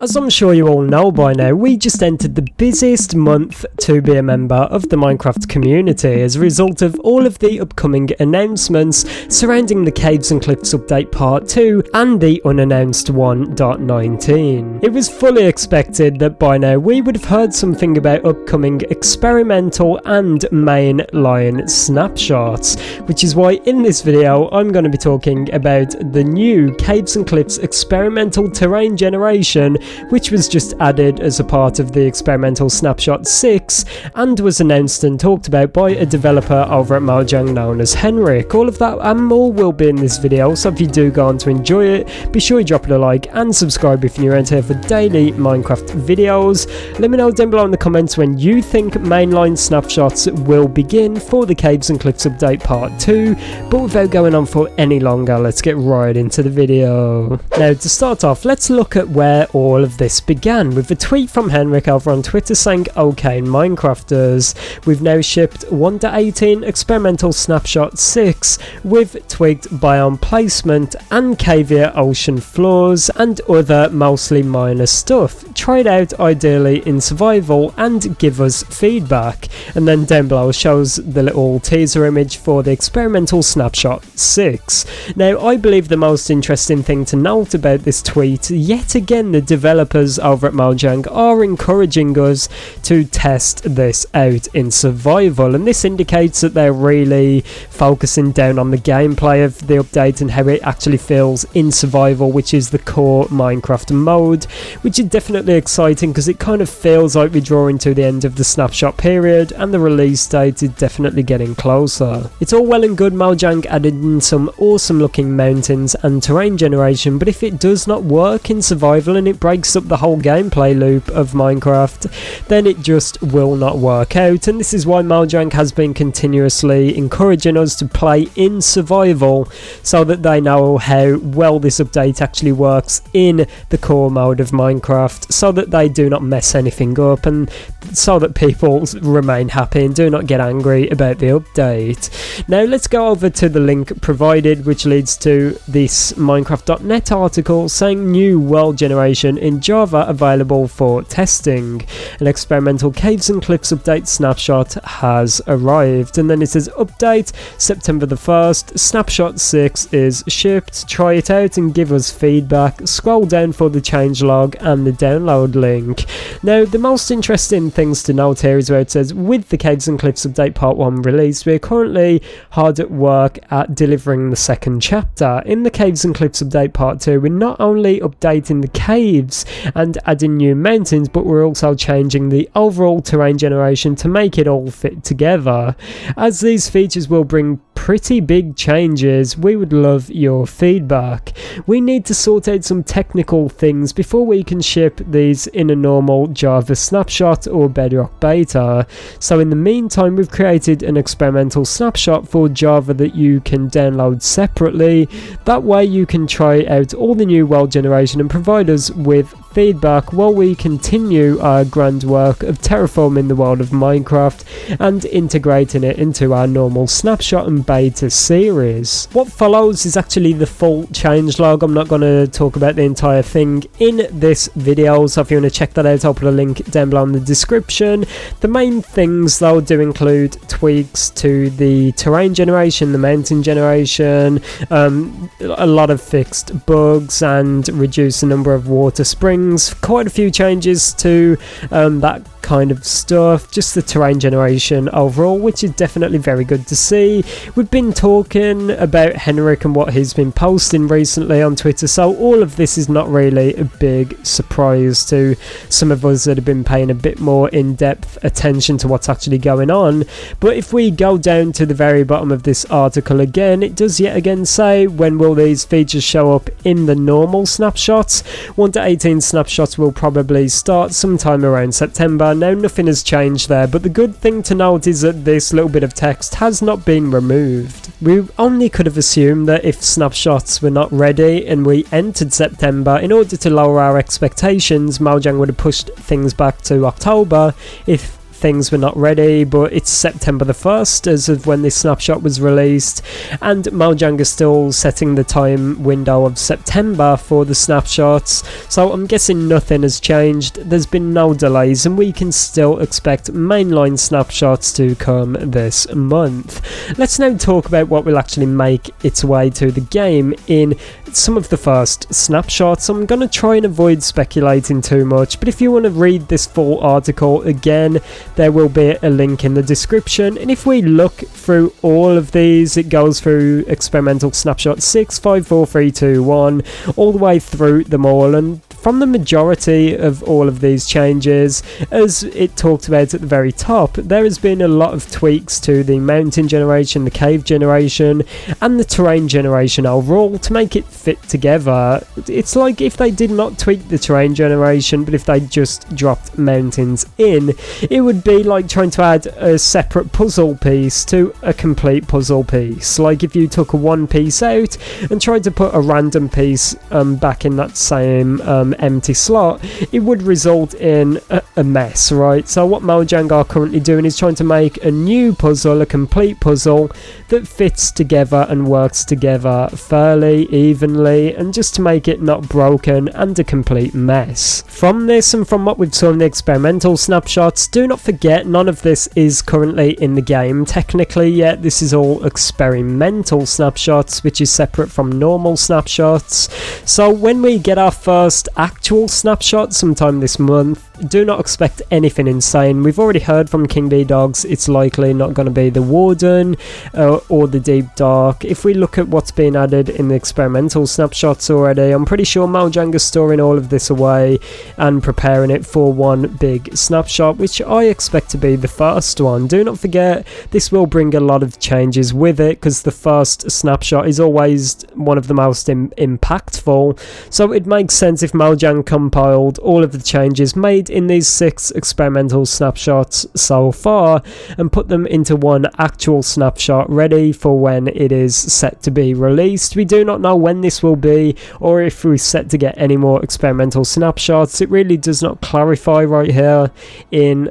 As I'm sure you all know by now, we just entered the busiest month to be a member of the Minecraft community as a result of all of the upcoming announcements surrounding the Caves and Cliffs update part 2 and the unannounced 1.19. It was fully expected that by now we would have heard something about upcoming experimental and mainline snapshots, which is why in this video I'm going to be talking about the new Caves and Cliffs experimental terrain generation, which was just added as a part of the Experimental Snapshot 6 and was announced and talked about by a developer over at Mojang known as Henrik. All of that and more will be in this video, so if you do go on to enjoy it, be sure you drop it a like and subscribe if you're around here for daily Minecraft videos. Let me know down below in the comments when you think mainline snapshots will begin for the Caves and Cliffs update part 2, but without going on for any longer, let's get right into the video. Now to start off, let's look at where all of this began with a tweet from Henrik over on Twitter saying, "Okay Minecrafters, we've now shipped 1.18 Experimental Snapshot 6 with tweaked biome placement and caviar ocean floors and other mostly minor stuff. Try it out ideally in survival and give us feedback." And then down below shows the little teaser image for the Experimental Snapshot 6. Now I believe the most interesting thing to note about this tweet, yet again the developers over at Mojang are encouraging us to test this out in survival, and this indicates that they're really focusing down on the gameplay of the update and how it actually feels in survival, which is the core Minecraft mode, which is definitely exciting because it kind of feels like we're drawing to the end of the snapshot period and the release date is definitely getting closer. It's all well and good Mojang added in some awesome looking mountains and terrain generation, but if it does not work in survival and it breaks up the whole gameplay loop of Minecraft, then it just will not work out, and this is why Mojang has been continuously encouraging us to play in survival so that they know how well this update actually works in the core mode of Minecraft, so that they do not mess anything up and so that people remain happy and do not get angry about the update. Now let's go over to the link provided, which leads to this Minecraft.net article saying new world generation in Java available for testing. An experimental Caves and Cliffs update snapshot has arrived, and then it says update September the 1st, snapshot 6 is shipped, try it out and give us feedback. Scroll down for the changelog and the download link. Now the most interesting things to note here is where it says, with the Caves and Cliffs update part 1 release, we are currently hard at work at delivering the second chapter. In the Caves and Cliffs update part 2, we're not only updating the caves and adding new mountains, but we're also changing the overall terrain generation to make it all fit together. As these features will bring pretty big changes, we would love your feedback. We need to sort out some technical things before we can ship these in a normal Java snapshot or Bedrock beta. So in the meantime, we've created an experimental snapshot for Java that you can download separately. That way you can try out all the new world generation and provide us with feedback while we continue our grand work of terraforming the world of Minecraft and integrating it into our normal snapshot and beta series. What follows is actually the full changelog. I'm not going to talk about the entire thing in this video, so if you want to check that out, I'll put a link down below in the description. The main things though do include tweaks to the terrain generation, the mountain generation, a lot of fixed bugs and reduce the number of water springs, quite a few changes to that kind of stuff, just the terrain generation overall, which is definitely very good to see. We've been talking about Henrik and what he's been posting recently on Twitter, so all of this is not really a big surprise to some of us that have been paying a bit more in-depth attention to what's actually going on. But if we go down to the very bottom of this article again, it does yet again say, when will these features show up in the normal snapshots? 1.18 snapshots will probably start sometime around September. Now nothing has changed there, but the good thing to note is that this little bit of text has not been removed. We only could have assumed that if snapshots were not ready and we entered September, in order to lower our expectations, Mojang would have pushed things back to October. If things were not ready, but it's September the 1st as of when this snapshot was released, and Mojang is still setting the time window of September for the snapshots, so I'm guessing nothing has changed. There's been no delays, and we can still expect mainline snapshots to come this month. Let's now talk about what will actually make its way to the game in some of the first snapshots. I'm going to try and avoid speculating too much, but if you want to read this full article again, there will be a link in the description. And if we look through all of these, it goes through Experimental Snapshot 6, 5, 4, 3, 2, 1, all the way through them all, and from the majority of all of these changes, as it talked about at the very top, there has been a lot of tweaks to the mountain generation, the cave generation, and the terrain generation overall to make it fit together. It's like if they did not tweak the terrain generation, but if they just dropped mountains in, it would be like trying to add a separate puzzle piece to a complete puzzle piece. Like if you took one piece out and tried to put a random piece back in that same empty slot, it would result in a mess, right? So what Mojang are currently doing is trying to make a new puzzle, a complete puzzle that fits together and works together fairly evenly, and just to make it not broken and a complete mess. From this and from what we've seen in the experimental snapshots, do not forget none of this is currently in the game technically yet. This is all experimental snapshots, which is separate from normal snapshots. So when we get our first actual snapshot sometime this month, do not expect anything insane. We've already heard from King B Dogs it's likely not going to be the Warden or the Deep Dark. If we look at what's been added in the experimental snapshots already, I'm pretty sure Mojang is storing all of this away and preparing it for one big snapshot, which I expect to be the first one. Do not forget, this will bring a lot of changes with it, because the first snapshot is always one of the most impactful, so it makes sense if Mojang compiled all of the changes made in these 6 experimental snapshots so far and put them into one actual snapshot ready for when it is set to be released. We do not know when this will be, or if we're set to get any more experimental snapshots. It really does not clarify right here in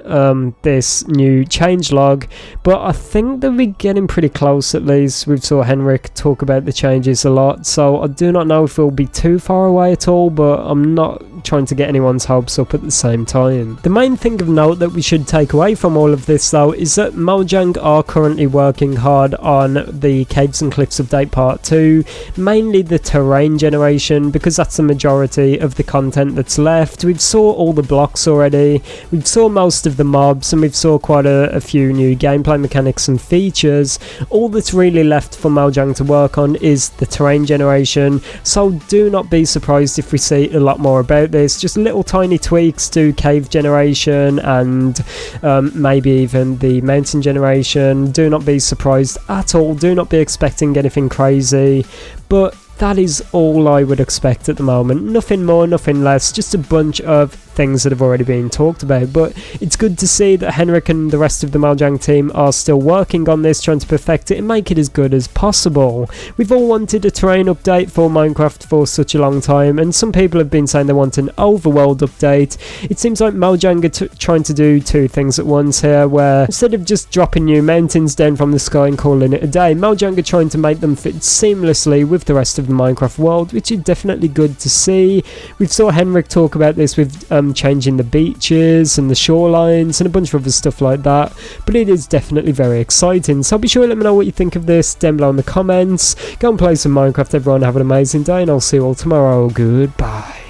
this new changelog, but I think that we're getting pretty close. At least we've saw Henrik talk about the changes a lot, so I do not know if we'll be too far away at all, but I'm not trying to get anyone's hopes up at the same time. The main thing of note that we should take away from all of this though is that Mojang are currently working hard on the Caves and Cliffs update part 2, mainly the terrain generation, because that's the majority of the content that's left. We've saw all the blocks already, we've saw most of the mobs, and we've saw quite a few new gameplay mechanics and features. All that's really left for Mojang to work on is the terrain generation, so do not be surprised if we see a lot more about this. Just little tiny tweaks to cave generation and maybe even the mountain generation. Do not be surprised at all, do not be expecting anything crazy, but that is all I would expect at the moment. Nothing more, nothing less, just a bunch of things that have already been talked about. But it's good to see that Henrik and the rest of the Mojang team are still working on this, trying to perfect it and make it as good as possible. We've all wanted a terrain update for Minecraft for such a long time, and some people have been saying they want an overworld update. It seems like Mojang are trying to do two things at once here, where instead of just dropping new mountains down from the sky and calling it a day, Mojang are trying to make them fit seamlessly with the rest of the Minecraft world, which is definitely good to see. We've saw Henrik talk about this with changing the beaches and the shorelines and a bunch of other stuff like that, but it is definitely very exciting. So be sure to let me know what you think of this down below in the comments. Go and play some Minecraft everyone, have an amazing day, and I'll see you all tomorrow. Goodbye.